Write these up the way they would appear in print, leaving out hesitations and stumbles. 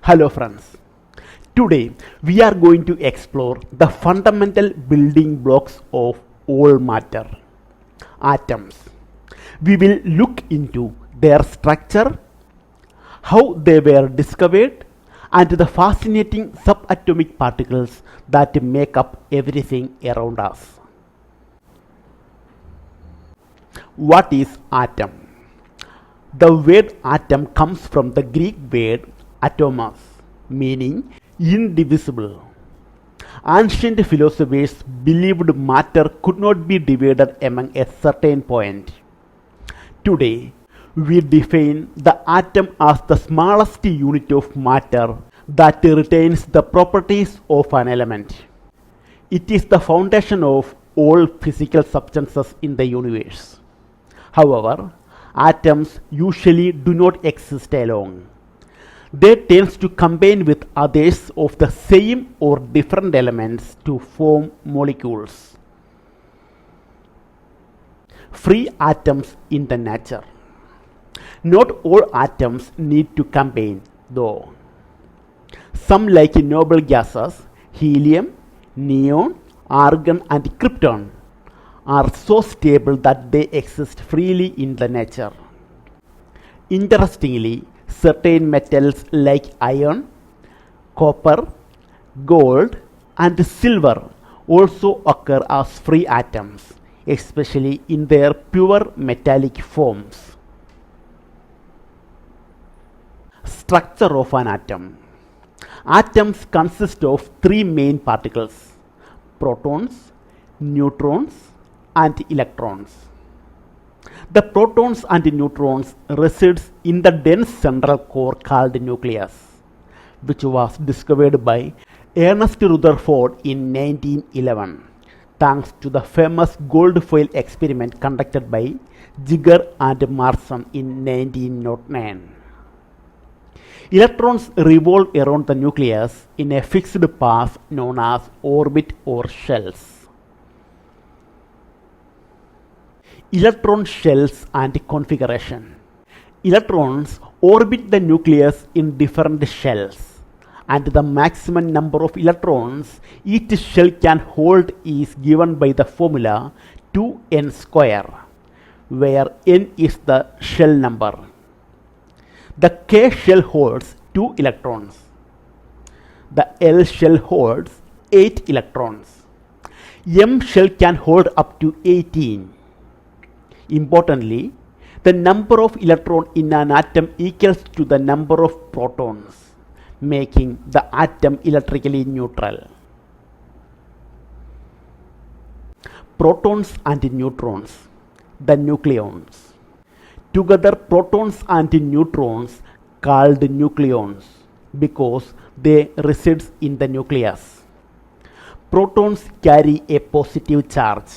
Hello friends. Today we are going to explore the fundamental building blocks of all matter, atoms. We will look into their structure, how they were discovered, and the fascinating subatomic particles that make up everything around us. What is atom? The word atom comes from the Greek word atomos, meaning indivisible. Ancient philosophers believed matter could not be divided among a certain point. Today, we define the atom as the smallest unit of matter that retains the properties of an element. It is the foundation of all physical substances in the universe. However, atoms usually do not exist alone. They tend to combine with others of the same or different elements to form molecules. Free atoms in the nature. Not all atoms need to combine, though. Some, like noble gases, helium, neon, argon, and krypton, are so stable that they exist freely in the nature. Interestingly, certain metals like iron, copper, gold, and silver also occur as free atoms, especially in their pure metallic forms. Structure of an atom. Atoms consist of three main particles: protons, neutrons, and electrons. The protons and neutrons resides in the dense central core called nucleus, which was discovered by Ernest Rutherford in 1911, thanks to the famous gold foil experiment conducted by Jigger and Marson in 1909. Electrons revolve around the nucleus in a fixed path known as orbit or shells. Electron shells and configuration. Electrons orbit the nucleus in different shells, and the maximum number of electrons each shell can hold is given by the formula 2n square, where n is the shell number. The K shell holds 2 electrons. The L shell holds 8 electrons. M shell can hold up to 18. Importantly, the number of electrons in an atom equals to the number of protons, making the atom electrically neutral. Protons and neutrons, the nucleons. Together, protons and neutrons called nucleons because they reside in the nucleus. Protons carry a positive charge.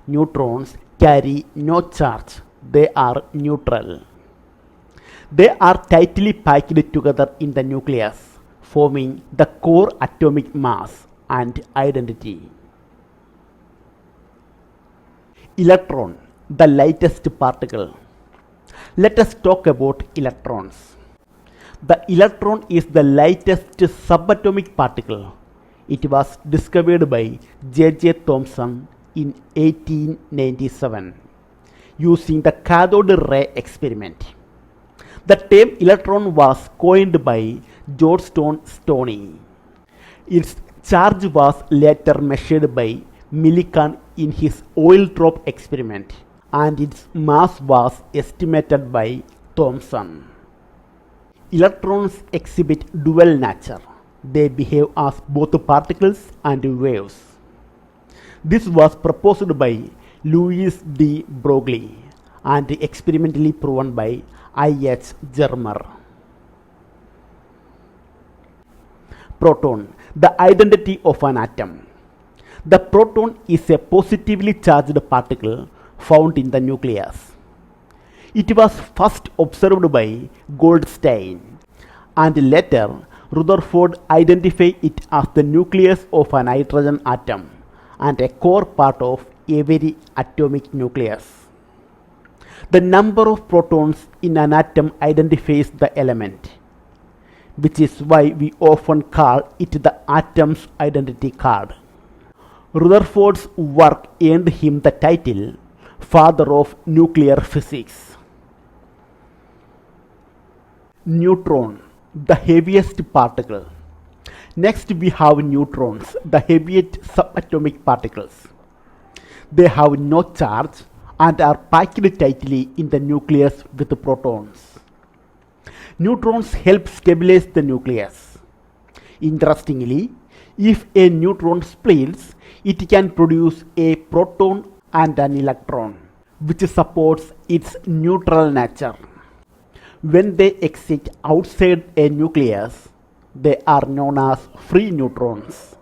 Neutrons carry no charge. They are neutral. They are tightly packed together in the nucleus, forming the core atomic mass and identity. Electron, the lightest particle. Let us talk about electrons. The electron is the lightest subatomic particle. It was discovered by J.J. Thomson in 1897 using the cathode ray experiment. The term electron was coined by Georgetown Stoney. Its charge was later measured by Millikan in his oil drop experiment, and its mass was estimated by Thomson. Electrons exhibit dual nature. They behave as both particles and waves. This was proposed by Louis D. Broglie and experimentally proven by I.H. Germer. Proton, the identity of an atom. The proton is a positively charged particle found in the nucleus. It was first observed by Goldstein, and later Rutherford identified it as the nucleus of a nitrogen atom and a core part of every atomic nucleus. The number of protons in an atom identifies the element. which is why we often call it the atom's identity card. Rutherford's work earned him the title Father of Nuclear Physics. Neutron, the heaviest particle. Next we have neutrons, the heaviest subatomic particles. They have no charge and are packed tightly in the nucleus with protons. Neutrons help stabilize the nucleus. Interestingly, if a neutron splits, it can produce a proton and an electron, which supports its neutral nature. When they exit outside a nucleus, they are known as free neutrons.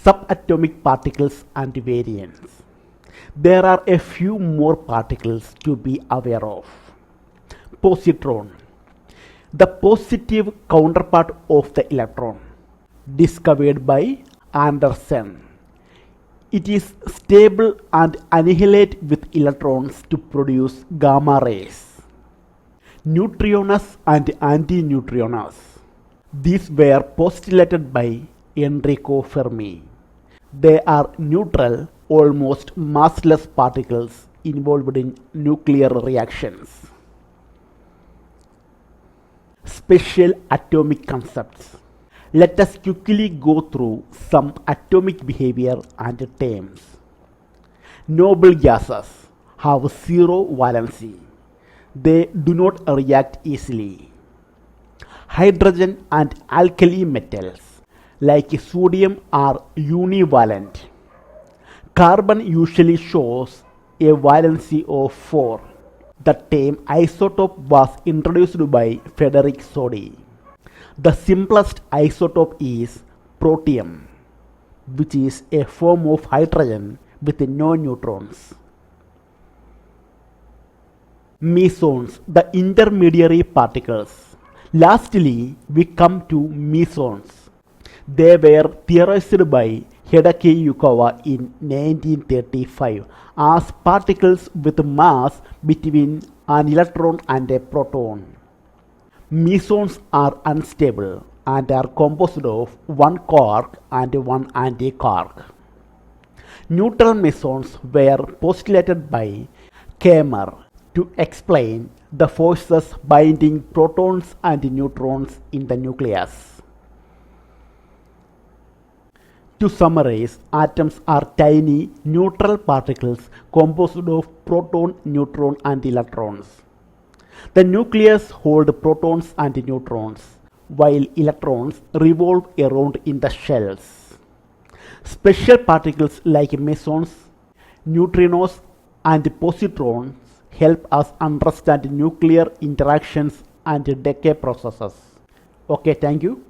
Subatomic particles and variants. There are a few more particles to be aware of. Positron, the positive counterpart of the electron, discovered by Anderson. It is stable and annihilates with electrons to produce gamma rays. Neutrinos and antineutrinos. These were postulated by Enrico Fermi. They are neutral, almost massless particles involved in nuclear reactions. Special atomic concepts. Let us quickly go through some atomic behavior and terms. Noble gases have zero valency. They do not react easily. Hydrogen and alkali metals like sodium are univalent. Carbon usually shows a valency of 4. The term isotope was introduced by Frederick Soddy. The simplest isotope is protium, which is a form of hydrogen with no neutrons. Mesons, the intermediary particles. Lastly, we come to mesons. They were theorized by Hideki Yukawa in 1935 as particles with mass between an electron and a proton. Mesons are unstable and are composed of one quark and one antiquark. Neutral mesons were postulated by Kramer to explain the forces binding protons and neutrons in the nucleus. To summarize, atoms are tiny neutral particles composed of proton, neutron and electrons. The nucleus holds protons and neutrons, while electrons revolve around in the shells. Special particles like mesons, neutrinos and positrons help us understand nuclear interactions and decay processes. Okay, thank you.